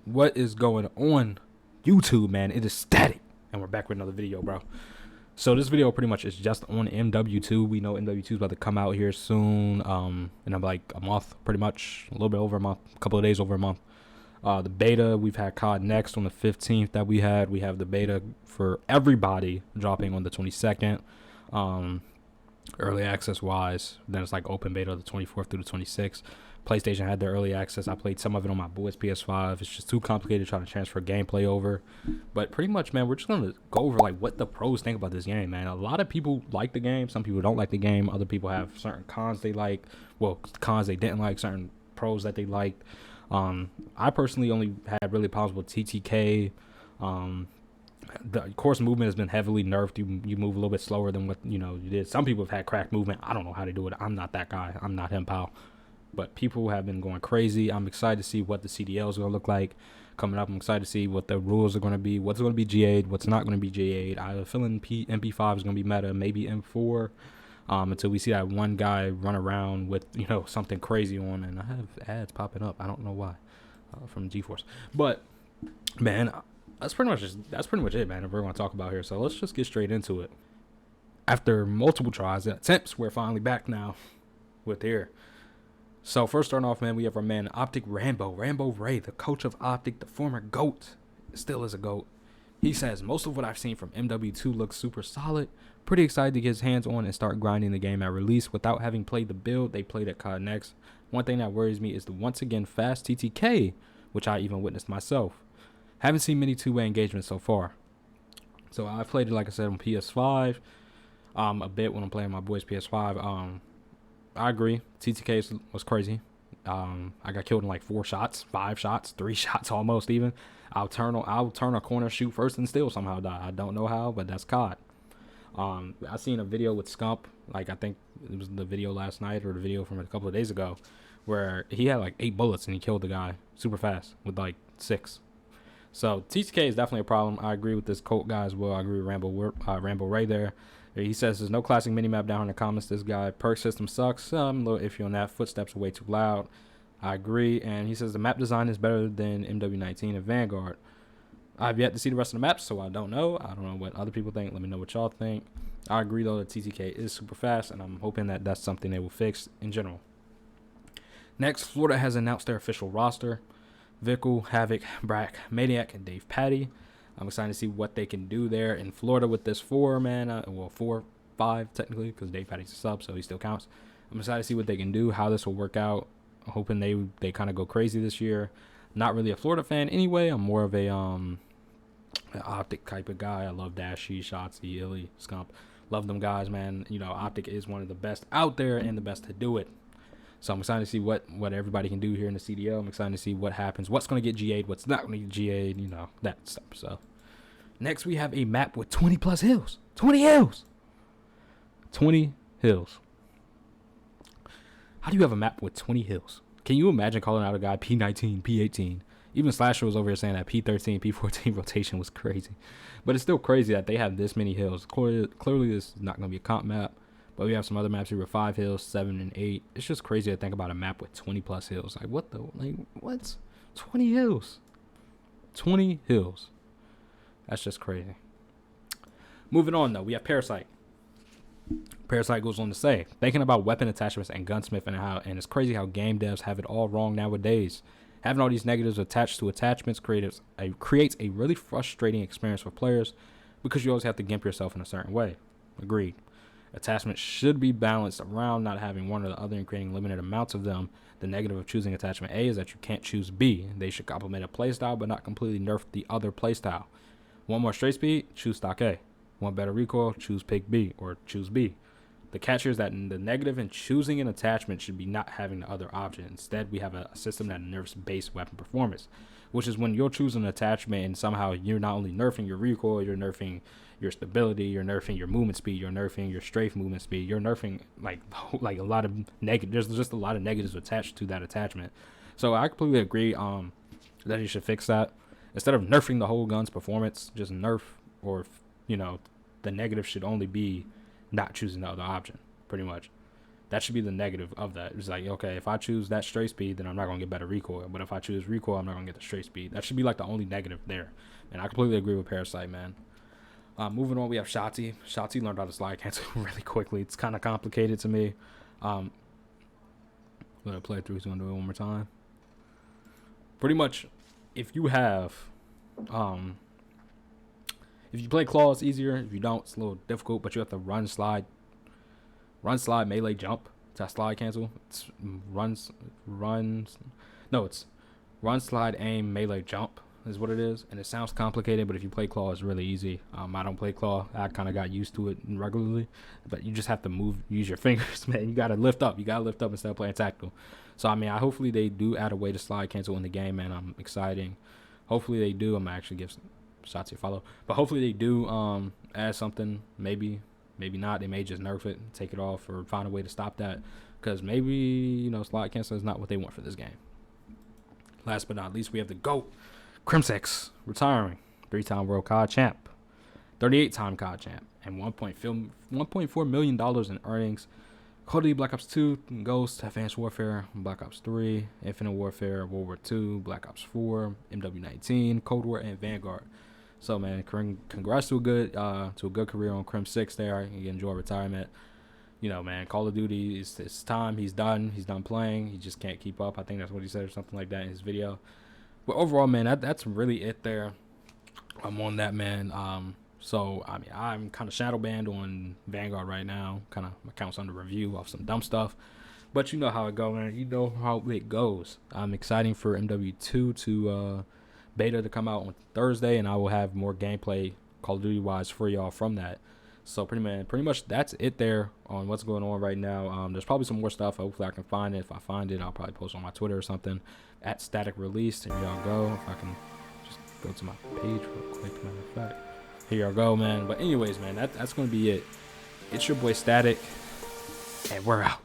What is going on YouTube, man? It is static, and we're back with another video, bro. So this video pretty much is just on MW2. We know MW2 is about to come out here soon, in like a month, pretty much, a little bit over a month, a couple of days over a month. The beta, we've had COD Next on the 15th that we have the beta for everybody dropping on the 22nd, early access wise. Then it's like open beta the 24th through the 26th. PlayStation had their early access. I played some of it on my boy's PS5. It's just too complicated trying to transfer gameplay over. But pretty much, man, we're just going to go over like what the pros think about this game, man. A lot of people like the game. Some people don't like the game. Other people have certain cons they like. Well, cons they didn't like, certain pros that they liked. I personally only had really problems with TTK. The course movement has been heavily nerfed. You move a little bit slower than what you did. Some people have had cracked movement. I don't know how they do it. I'm not that guy. I'm not him, pal. But people have been going crazy. I'm excited to see what the CDL is going to look like coming up. I'm excited to see what the rules are going to be, what's going to be GA'd, what's not going to be GA'd. I have a feeling MP5 is going to be meta, maybe M4, until we see that one guy run around with, something crazy on. And I have ads popping up. I don't know why, from GeForce. But, man, that's pretty much it, man, that we're going to talk about here. So let's just get straight into it. After multiple tries and attempts, we're finally back now with here. So first starting off, man, we have our man Optic Rambo Ray, the coach of Optic, the former GOAT, still is a GOAT. He says, most of what I've seen from MW2 looks super solid. Pretty excited to get his hands on and start grinding the game at release without having played the build they played at COD Next. One thing that worries me is the once again fast TTK, which I even witnessed myself. Haven't seen many two-way engagements so far. So I played it, like I said, on PS5, a bit when I'm playing my boy's PS5. I agree. TTK was crazy. I got killed in like 4 shots, 5 shots, 3 shots almost even. I'll turn a corner, shoot first, and still somehow die. I don't know how, but that's COD. I seen a video with Scump, like I think it was the video last night or the video from a couple of days ago, where he had like 8 bullets and he killed the guy super fast with like 6. So TTK is definitely a problem. I agree with this Colt guy as well. I agree with Rambo Ray there. He says there's no classic minimap down in the comments. This guy perk system sucks. I'm a little iffy on that. Footsteps are way too loud. I agree. And he says the map design is better than MW19 and Vanguard. I've yet to see the rest of the maps, so I don't know. I don't know what other people think. Let me know what y'all think. I agree, though, that TTK is super fast, and I'm hoping that that's something they will fix in general. Next, Florida has announced their official roster. Vickle, Havoc, Brack, Maniac, and Dave Patty. I'm excited to see what they can do there in Florida with this 4-man, 4-5 technically, because Dave Patty's a sub, so he still counts. I'm excited to see what they can do, how this will work out. I'm hoping they kind of go crazy this year. Not really a Florida fan anyway. I'm more of a an Optic type of guy. I love Dashy, Shotsy, Illy, Scump. Love them guys, man. Optic is one of the best out there and the best to do it. So I'm excited to see what everybody can do here in the CDL. I'm excited to see what happens, what's going to get GA'd, what's not going to get GA'd, that stuff. So next we have a map with 20 plus hills. 20 hills. 20 hills. How do you have a map with 20 hills? Can you imagine calling out a guy P19, P18? Even Slasher was over here saying that P13, P14 rotation was crazy. But it's still crazy that they have this many hills. Clearly this is not going to be a comp map. But we have some other maps here with 5 hills, 7 and 8. It's just crazy to think about a map with 20 plus hills. Like what? 20 hills. 20 hills. That's just crazy. Moving on though, we have Parasite. Parasite goes on to say, thinking about weapon attachments and gunsmith and it's crazy how game devs have it all wrong nowadays. Having all these negatives attached to attachments creates a really frustrating experience for players because you always have to gimp yourself in a certain way. Agreed. Attachments should be balanced around not having one or the other and creating limited amounts of them. The negative of choosing attachment A is that you can't choose B. They should complement a playstyle but not completely nerf the other playstyle. Want more straight speed? Choose stock A. Want better recoil? Choose pick B or choose B. The catch here is that the negative in choosing an attachment should be not having the other option. Instead, we have a system that nerfs base weapon performance, which is when you're choosing an attachment and somehow you're not only nerfing your recoil, you're nerfing your stability, you're nerfing your movement speed, you're nerfing your strafe movement speed, you're nerfing like a lot of negative. There's just a lot of negatives attached to that attachment. So I completely agree that you should fix that. Instead of nerfing the whole gun's performance, just nerf, or the negative should only be not choosing the other option, pretty much. That should be the negative of that. It's like, okay, if I choose that straight speed, then I'm not gonna get better recoil. But if I choose recoil, I'm not gonna get the straight speed. That should be like the only negative there. And I completely agree with Parasite, man. Moving on, we have Shotzi. Shotzi learned how to slide cancel really quickly. It's kind of complicated to me. I'm gonna play it through. He's gonna do it one more time. Pretty much, if you play claw, it's easier. If you don't, it's a little difficult. But you have to run, slide, melee, jump to slide cancel. It's it's run, slide, aim, melee, jump is what it is. And it sounds complicated, but if you play claw, it's really easy. I don't play claw. I kind of got used to it regularly, but you just have to use your fingers, man. You got to lift up. You got to lift up instead of playing tactical. So, I mean, hopefully they do add a way to slide cancel in the game, man. I'm exciting. Hopefully they do. I'm going to actually give Shotzi a follow. But hopefully they do add something. Maybe not. They may just nerf it, take it off, or find a way to stop that. Because maybe, slide cancel is not what they want for this game. Last but not least, we have the GOAT. Crimsix, retiring, 3-time world COD champ, 38-time COD champ, and $1.4 million in earnings. Call of Duty Black Ops 2, Ghost, Advanced Warfare, Black Ops 3, Infinite Warfare, World War 2, Black Ops 4, MW19, Cold War, and Vanguard. So, man, congrats to a good career on Crimsix there. You enjoy retirement. Man, Call of Duty, it's time. He's done playing. He just can't keep up. I think that's what he said or something like that in his video. But overall, man, that's really it there. I'm on that, man. So, I mean, I'm kind of shadow banned on Vanguard right now. Kind of my account's under review off some dumb stuff. But you know how it goes, man. You know how it goes. I'm excited for MW2 to beta to come out on Thursday, and I will have more gameplay Call of Duty-wise for y'all from that. So, pretty much that's it there on what's going on right now. There's probably some more stuff. Hopefully, I can find it. If I find it, I'll probably post on my Twitter or something at Static Release. Here y'all go. If I can just go to my page real quick, matter of fact. Here y'all go, man. But anyways, man, that's going to be it. It's your boy Static, and we're out.